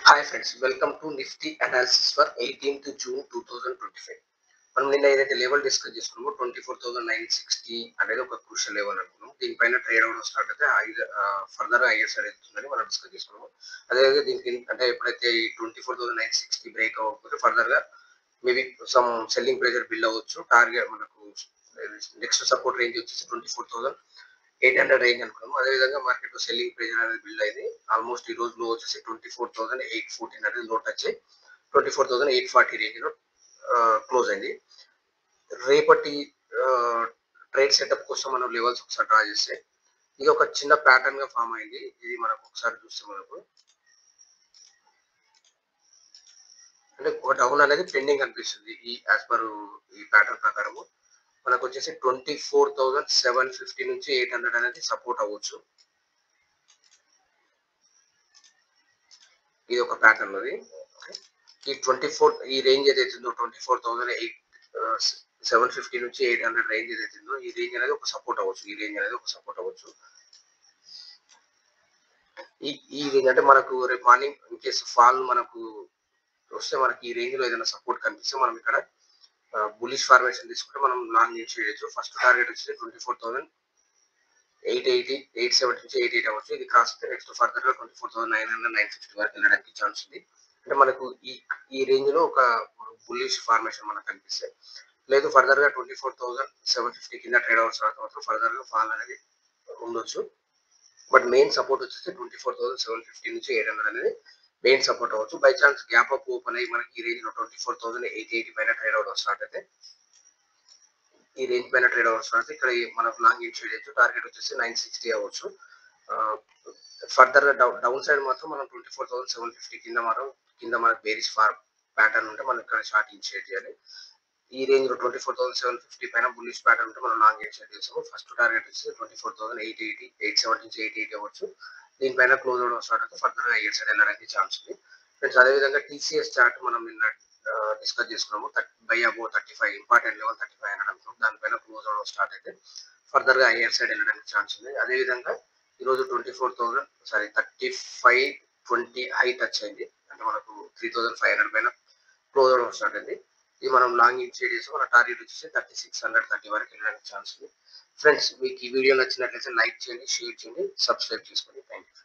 Hi friends, welcome to Nifty analysis for 18th June 2025. మనం నిన్న ఏదైతే లెవెల్ డిస్కస్ చేసుకున్నామో 24,960 అనేది ఒక క్రూషియల్ లెవెల్ అనుకున్నాం. దీనిపైన ట్రేడ్ అవడం స్టార్ట్ అయితే ఫర్దర్ హైయర్ సైడ్ వెళ్తుందని మనం డిస్కస్ చేసుకున్నాము. అదేవిధంగా దీనికి అంటే ఎప్పుడైతే ఈ 24,960 బ్రేక్ అవ్వకపోతే ఫర్దర్ గా maybe some selling pressure build అవ్వచ్చు. టార్గెట్ మనకు నెక్స్ట్ సపోర్ట్ రేంజ్ వచ్చేసి 24,800 రేంజ్ అనుకున్నాము. అదేవిధంగా మార్కెట్ లో సెల్లింగ్ ప్రెజర్ అనేది బిల్డ్ అయింది. ఆల్మోస్ట్ ఈ రోజు లో వచ్చేసి 24,814 అనేది లో టచ్ అయ్యి 24,840 రేంజ్ లో క్లోజ్ అయింది. రేపటి ట్రేడ్ సెటప్ కోసం మనం లెవెల్స్ ఒకసారి డ్రా చేస్తే ఇది ఒక చిన్న ప్యాటర్న్ గా ఫామ్ అయింది. ఇది మనకు ఒకసారి చూస్తే మనకు అంటే ఒక డౌన్ అనేది పెండింగ్ అనిపిస్తుంది. ఈ యాజ్ పర్ ఈ ప్యాటర్న్ ప్రకారము మనకు వచ్చేసి 24,750 నుంచి 800 అనేది సపోర్ట్ అవ్వచ్చు. ఇది ఒక ప్యాటర్న్ అది. ఈ 24 ఈ రేంజ్ ఏదైతే ఉందో 24,750 నుంచి 800 రేంజ్ ఏదైతే ఉందో ఈ రేంజ్ అనేది ఒక సపోర్ట్ అవ్వచ్చు. ఈ రేంజ్ అనేది ఒక సపోర్ట్ అవ్వచ్చు. ఈ రేంజ్ అంటే మనకు రేపు మార్నింగ్ ఇన్ కేసు ఫాల్ మనకు వస్తే మనకి ఈ రేంజ్ లో ఏదైనా సపోర్ట్ కనిపిస్తే మనం ఇక్కడ బులిష్ ఫార్మేషన్ తీసుకుంటే మనం లాంగ్ యూజ్ చేయొచ్చు. ఫస్ట్ టార్గెట్ వచ్చి 24,880 870 నుంచి 880 అవ్వచ్చు. ఇది క్రాస్ అయితే నెక్స్ట్ ఫర్దర్ గా 24,900 950 వరకు వెళ్ళడానికి ఛాన్స్ ఉంది. అంటే మనకు ఈ రేంజ్ లో ఒక బుల్లిష్ ఫార్మేషన్ మనకు కనిపిస్తాయి. లేదు ఫర్దర్ గా 24,750 కింద ట్రేడ్ అవర్స్ మాత్రం ఫర్దర్ గా ఫాల్ అనేది ఉండొచ్చు. బట్ మెయిన్ సపోర్ట్ వచ్చేసి 24,750 నుంచి 800 అనేది మెయిన్ సపోర్ట్ అవ్వచ్చు. By chance gap up open అయ్యి మనకి ఈ రేంజ్ లో 24,880 పైన ట్రేడ్ అవడం స్టార్ట్ అయితే ఈ రేంజ్ పైన ట్రేడ్ అవ్వచ్చు. అంటే ఇక్కడ మనకు లాంగ్ ఇన్ చేయొచ్చు. టార్గెట్ వచ్చేసి 960 అవ్వచ్చు. ఫర్దర్ గా డౌన్ సైడ్ మాత్రం మనం 24,750 కింద మనకు బేరిష్ ప్యాటర్న్ ఉంటే మనం ఇక్కడ షార్ట్ ఇనిషియేట్ చేయాలి. ఈ రేంజ్ లో 24,750 పైన బుల్లిష్ ప్యాటర్న్ ఉంటే మనం లాంగ్ ఇనిషియేట్ చేస్తాము. ఫస్ట్ టార్గెట్ వచ్చి 24,880 870 నుంచి 880 అవ్వచ్చు. దీనిపైన క్లోజ్ అవడం స్టార్ట్ అయితే ఫర్దర్ గా హైయర్ సైడ్ వెళ్ళడానికి ఛాన్స్ ఉంది. ఫ్రెండ్స్ అదేవిధంగా టీసీఎస్ చార్ట్ మనం నిన్న డిస్కస్ చేసుకున్నాము. బై అబౌ 35 ఇంపార్టెంట్ లెవెల్ 35 అని అనుకున్నాం. దానిపైన క్లోజ్ అవడం స్టార్ట్ అయితే ఫర్దర్ గా హైయర్ సైడ్ వెళ్ళడానికి ఛాన్స్ ఉంది. అదేవిధంగా ఈరోజు 3520 హై టచ్ అయింది. అంటే మనకు 3,500 పైన క్లోజ్ అవడం స్టార్ట్ అయింది. ఇది మనం లాంగ్ ఇనిషియేట్ చేసి మన టార్గెట్ వచ్చేసి 3630 వరకు వెళ్ళడానికి ఛాన్స్ ఉంది. ఫ్రెండ్స్ మీకు ఈ వీడియో నచ్చినట్లయితే లైక్ చేయండి, షేర్ చేయండి, సబ్స్క్రైబ్ చేసుకోండి. Thank you.